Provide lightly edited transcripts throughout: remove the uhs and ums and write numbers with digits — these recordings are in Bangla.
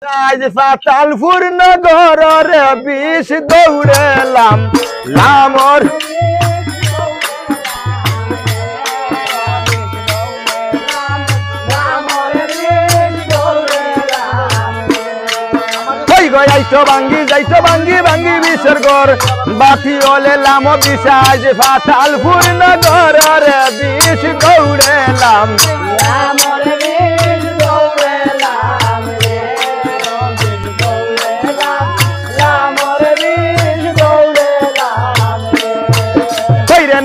আজ পাতালপুর নগরের বিষ দৌড়েলাম লামর যাইতো ভাঙ্গি ভাঙ্গি বিষের ঘর বাতি হলে লাম বিষা আজ পাতালপুর নগরের বিষ দৌড়েলাম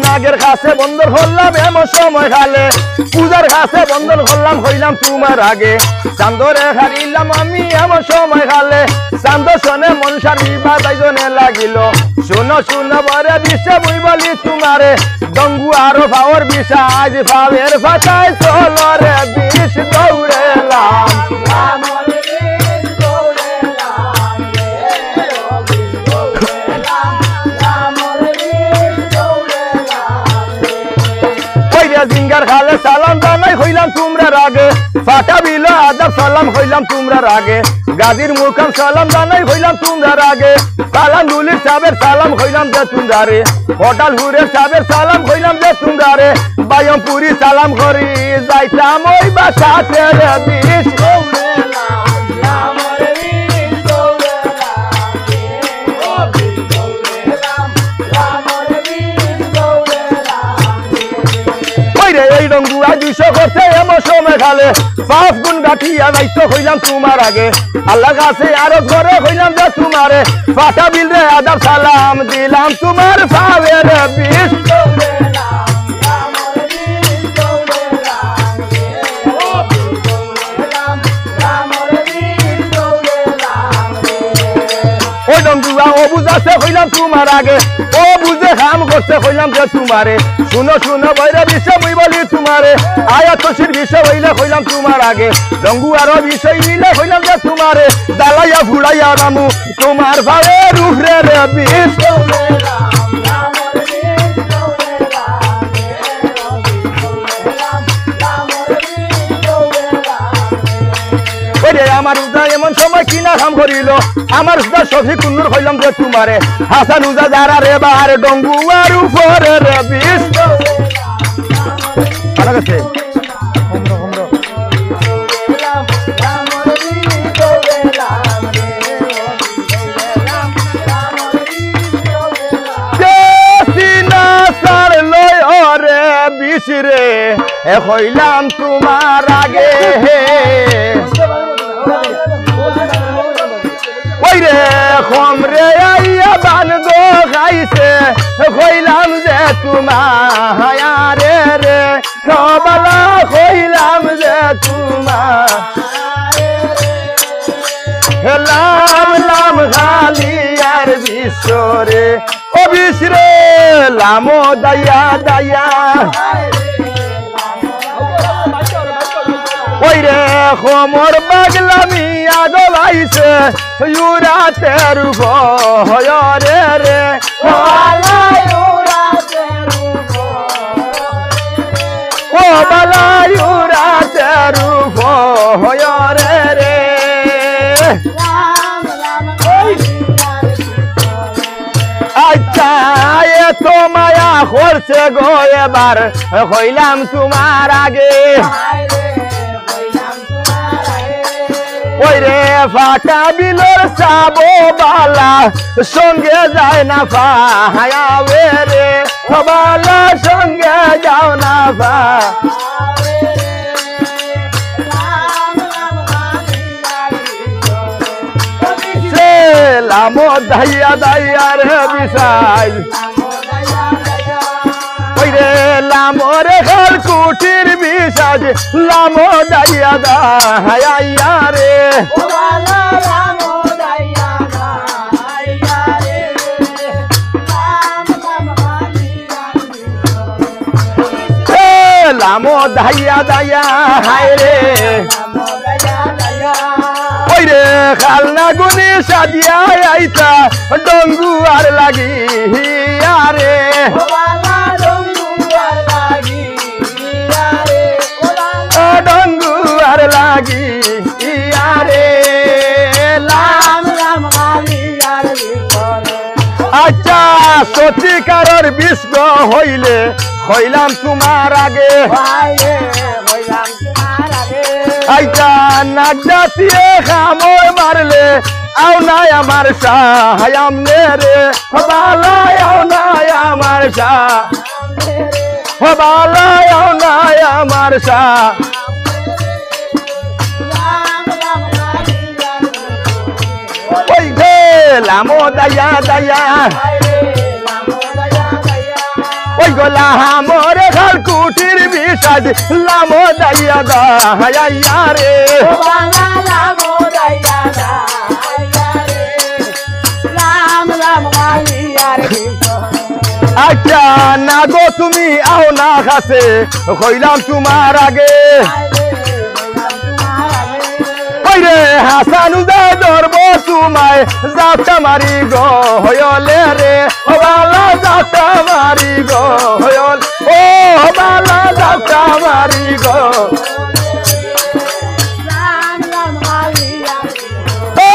নাগের কাছে বন্ধন হলাম এমন সময় খালে পূজার কাছে বন্ধন হলাম হইলাম তোমার আগে চান্দরে হারিলাম আমি এমন সময় খালে চান্দ শোনে মনসার বাজাইজনে লাগিল শুনো শুনো বরে বিষে বই বলি তোমারে ডঙ্গু আরো ভাওয়ার বিষা আজ ভাবের ফাটায় চলরে বিষ দৌড়েলাম জিঙ্গার খালে সালাম জানাই হইলাম তোমরা রাগে ফাটা বিল আদাব সালাম হইলাম তোমরা রাগে গাজীর মুখাম সালাম জানাই হইলাম তোমরা রাগে সালাম দুলির সাবের সালাম হইলাম যে তোমরারে হোটেল হুরের সাবের সালাম হইলাম যে তোমরারে বায়মপুরি সালাম করি যাইতাম ওই বাসাতে রে বিষ এই রঙ্গুয়া 200 করছে এমন সময় খালে 5 গুণ গাঠিয়া যাইতো হইলাম তোমার আগে আল্লাহ কাছে আরো ঘরে হইলাম যে তোমারে ফাটা বিল রে আদাব সালাম দিলাম তোমার ভাবের বিষ ওই রঙ্গুয়া ও বুঝাছে হইলাম তোমার আগে ও বুঝে কাম করছে হইলাম যে তোমারে শুনো শুনো বৈরা বিষয় বই বলি তোমারে আয়াতশির বিষয় হইলে হইলাম তোমার আগে রঙ্গু আরো বিষয় মিলে হইলাম যে তোমারে দালাইয়া ফুলাইয়া রামু তোমার ভাবে রুহরে রে বিষ আমার উজা এমন সময় কিনা কাম করিল আমার উজা সফি কুন্নুর হইলাম যে তোমারে হাসান উজা যারা রে বাহার ডঙ্গু আর উপরে রে বিষ ভালো গেছে বিষ রে হইলাম তোমার আগে ওইরে খমরে আইয়া বান গো খাইছে কইলাম যে তোমার রে সবালা কইলাম যে তোমার লাম লাম খালি আর বিশ্বরে ও বিশ্বরে লামো দাইয়া দাইয়া ওইরে খমর বাগলামি আগো ভাইছে ইউরাতের ভয়রে রে ও বালা ইউরাতের ভয়রে রে আচ্ছা এত মায়া করছে গো এবার হইলাম তোমার আগে ওইরে ফাটা বিলর সাবো বালা সঙ্গে যায় না ফায়াবে রে বালা সঙ্গে যাও না ফা লামো দাইয়া দাইয়া রে বিশাল ওইরে লামোর ঘর কুটির বিশাল লামো দাইয়া দাইয়া রে লামো দাইয়া দাইয়া হায় রে ওইরে খালনা গুনি সাদিয়া আইতা ডঙ্গু আর লাগি আরে ডঙ্গু আর লাগি আরে আচ্ছা সত্যিকারের বিষ্ণ হইলে হইলাম তোমার আগে আইটা নাক ডাতিয়ে খামর মারলে আও নাই আমার সাহায়াম নে রে বালাই আও নাই আমার বালাই আও নাই আমার ওই গে লামো দায়া দায়া ওই গোলা হামরে ঘর কুটির বিষাদ লামো দাইয়া দায়া রে আচ্ছা না গো তুমি আও না কাছে হইলাম তোমার আগে ওইরে হাসানু দে ধরবো তোমায় যাত্রা মারি গো হয়লে রে ও বালা যাত্রা মারি গো হয়ল ও বালা যাত্রা মারি গো ও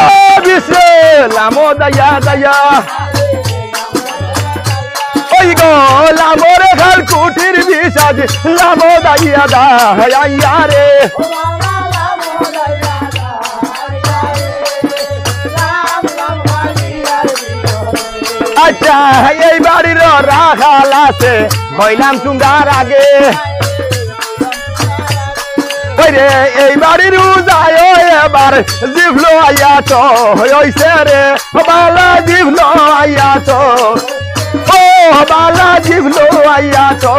বিশে লামো দায়া দায়া ওই গো লামরে খাল কুটির বিষাদ লামো দাইয়া দায়া রে আচ্ছা এই বাড়ির রাখাল আছে হইলাম তোমার আগে ওইরে এই বাড়ির উজায় এবার জিভলো আইয়া তো হইছে রে বালা জিভলো আইয়া তো ও বালা জিভলো আইয়া তো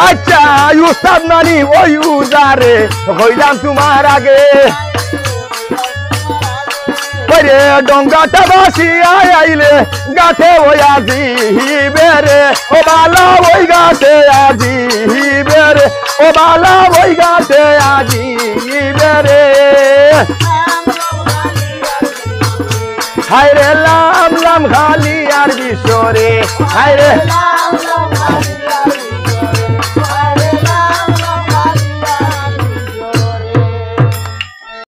আচ্ছা উস্তাদ নানি ওই উজারে হইলাম তোমার আগে ওরে ডঙ্গাটা বাসিয়া আইলে গাছে ওই আজি বেরে ও বালা ওই গাছে আজি বেরে ও বালা ওই গাছে আজি বেরে হায় রে লাম লাম খালি আর বিশরে হায় রে